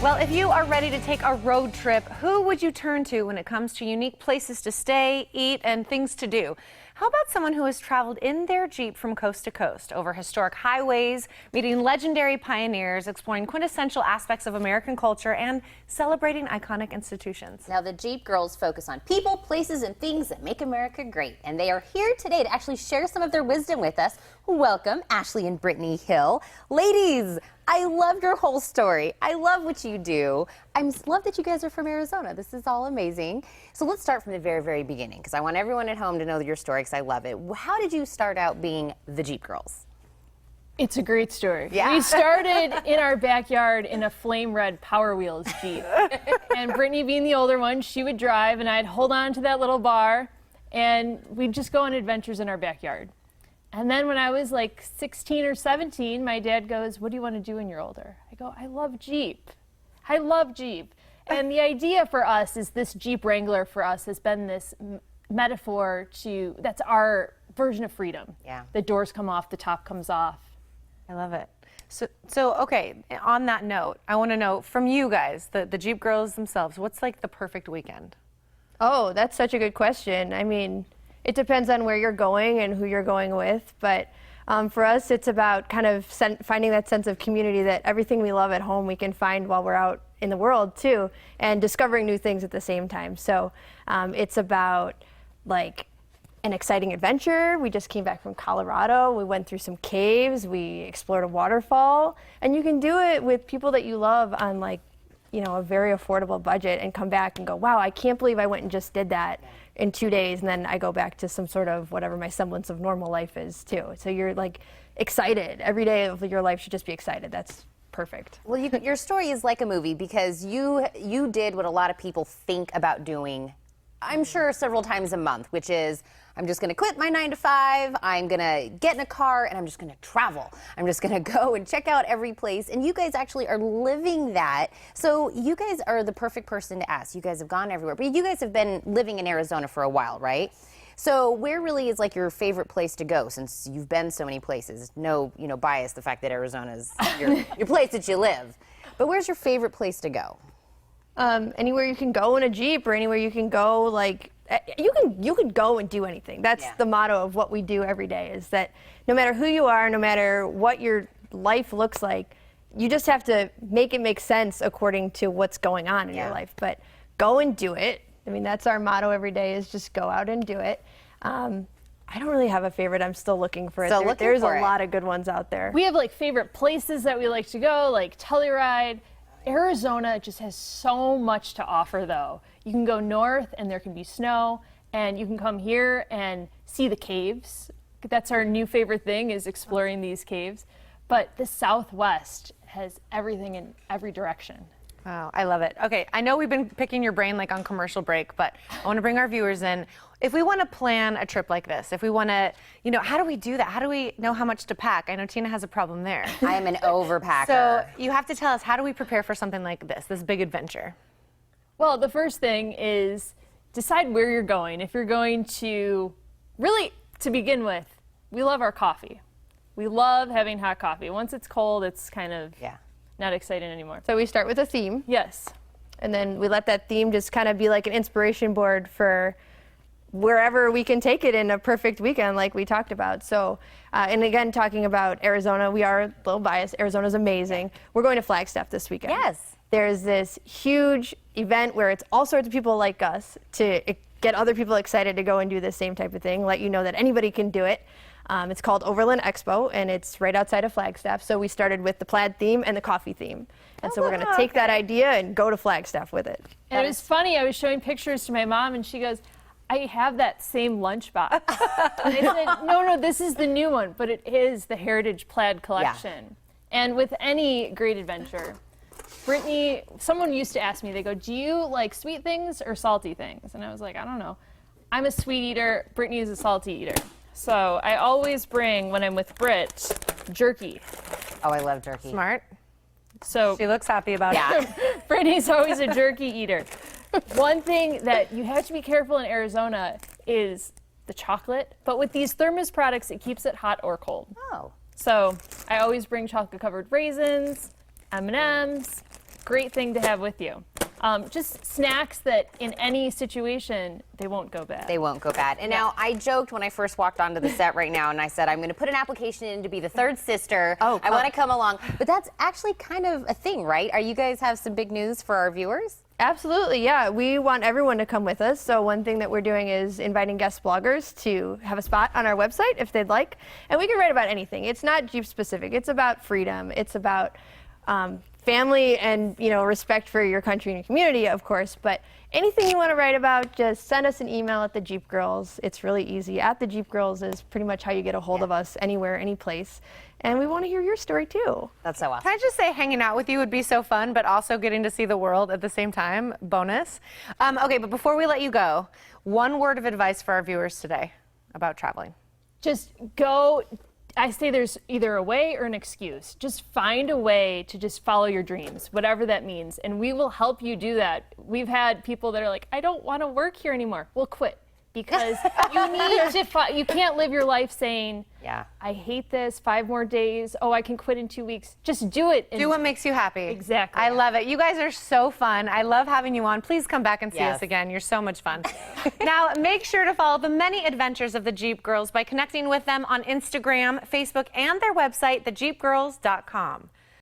Well, if you are ready to take a road trip, who would you turn to when it comes to unique places to stay, eat, and things to do? How about someone who has traveled in their Jeep from coast to coast, over historic highways, meeting legendary pioneers, exploring quintessential aspects of American culture, and celebrating iconic institutions? Now, the Jeep girls focus on people, places, and things that make America great. And they are here today to actually share some of their wisdom with us. Welcome, Ashley and Brittany Hill. Ladies, I love your whole story. I love what you do. I love that you guys are from Arizona. This is all amazing. So let's start from the very, very beginning, because I want everyone at home to know your story, because I love it. How did you start out being the Jeep girls? It's a great story. Yeah. We started in our backyard in a flame red Power Wheels Jeep. And Brittany, being the older one, she would drive and I'd hold on to that little bar and we'd just go on adventures in our backyard. And then when I was like 16 or 17, my dad goes, "What do you want to do when you're older?" I go, "I love Jeep. I love Jeep." And the idea for us is this Jeep Wrangler for us has been this metaphor to, that's our version of freedom. Yeah. The doors come off, the top comes off. I love it. So okay, on that note, I want to know from you guys, the Jeep girls themselves, what's like the perfect weekend? Oh, that's such a good question. I mean, it depends on where you're going and who you're going with, but for us, it's about kind of finding that sense of community, that everything we love at home we can find while we're out in the world too, and discovering new things at the same time. So it's about like an exciting adventure. We just came back from Colorado. We went through some caves. We explored a waterfall, and you can do it with people that you love on like, you know, a very affordable budget, and come back and go, wow, I can't believe I went and just did that in 2 days, and then I go back to some sort of whatever my semblance of normal life is too. So you're like excited. Every day of your life should just be excited. That's perfect. Well, your story is like a movie, because you did what a lot of people think about doing, I'm sure several times a month, which is, I'm just going to quit my 9 to 5, I'm going to get in a car, and I'm just going to travel. I'm just going to go and check out every place. And you guys actually are living that. So you guys are the perfect person to ask. You guys have gone everywhere. But you guys have been living in Arizona for a while, right? So where really is like your favorite place to go, since you've been so many places? No, bias, the fact that Arizona is your place that you live. But where's your favorite place to go? Anywhere you can go in a Jeep, or anywhere you can go, like you can go and do anything. That's the motto of what we do every day, is that no matter who you are, no matter what your life looks like, you just have to make it make sense according to what's going on in your life. But go and do it. I mean, that's our motto every day, is just go out and do it. I don't really have a favorite. I'm still looking for it. There's a lot of good ones out there. We have like favorite places that we like to go, like Telluride. Arizona just has so much to offer, though. You can go north and there can be snow, and you can come here and see the caves. That's our new favorite thing, is exploring these caves. But the Southwest has everything in every direction. Wow, I love it. Okay, I know we've been picking your brain like on commercial break, but I want to bring our viewers in. If we want to plan a trip like this, if we want to, how do we do that? How do we know how much to pack? I know Tina has a problem there. I am an overpacker. So you have to tell us, how do we prepare for something like this big adventure? Well, the first thing is decide where you're going. If you're going to, really, to begin with, we love our coffee. We love having hot coffee. Once it's cold, it's kind of not exciting anymore. So we start with a theme. Yes. And then we let that theme just kind of be like an inspiration board for wherever we can take it in a perfect weekend, like we talked about. So, and again, talking about Arizona, we are a little biased. Arizona's amazing. We're going to Flagstaff this weekend. Yes. There's this huge event where it's all sorts of people like us to get other people excited to go and do the same type of thing, let you know that anybody can do it. It's called Overland Expo, and it's right outside of Flagstaff. So we started with the plaid theme and the coffee theme. And so we're going to take that idea and go to Flagstaff with it. And it was funny, I was showing pictures to my mom, and she goes, "I have that same lunchbox." And I said, no, this is the new one, but it is the Heritage Plaid Collection. And with any great adventure, Brittany, someone used to ask me, they go, "Do you like sweet things or salty things?" And I was like, I don't know. I'm a sweet eater, Brittany is a salty eater. So I always bring, when I'm with Britt, jerky. Oh, I love jerky. Smart. So She looks happy about it. Brittany's always a jerky eater. One thing that you have to be careful in Arizona is the chocolate, but with these thermos products, it keeps it hot or cold. Oh. So I always bring chocolate-covered raisins, M&Ms, great thing to have with you. Just snacks that in any situation, they won't go bad. They won't go bad. And now, I joked when I first walked onto the set right now, and I said, I'm going to put an application in to be the third sister. Oh, I want to come along. But that's actually kind of a thing, right? Are you guys have some big news for our viewers? Absolutely, yeah. We want everyone to come with us. So one thing that we're doing is inviting guest bloggers to have a spot on our website if they'd like. And we can write about anything. It's not Jeep specific. It's about freedom. It's about family and, you know, respect for your country and your community, of course. But anything you want to write about, just send us an email at the Jeep Girls. It's really easy. At the Jeep Girls is pretty much how you get a hold of us anywhere, any place. And we want to hear your story too. That's so awesome. Can I just say hanging out with you would be so fun, but also getting to see the world at the same time, bonus. Okay, but before we let you go, one word of advice for our viewers today about traveling. Just go. I say there's either a way or an excuse. Just find a way to just follow your dreams, whatever that means. And we will help you do that. We've had people that are like, I don't want to work here anymore. Well, quit. Because you need to, you can't live your life saying, Yeah. I hate this, 5 more days. Oh, I can quit in 2 weeks. Just do it. Do what makes you happy. Exactly. I love it. You guys are so fun. I love having you on. Please come back and see Yes. us again. You're so much fun. Now, make sure to follow the many adventures of the Jeep Girls by connecting with them on Instagram, Facebook, and their website, thejeepgirls.com.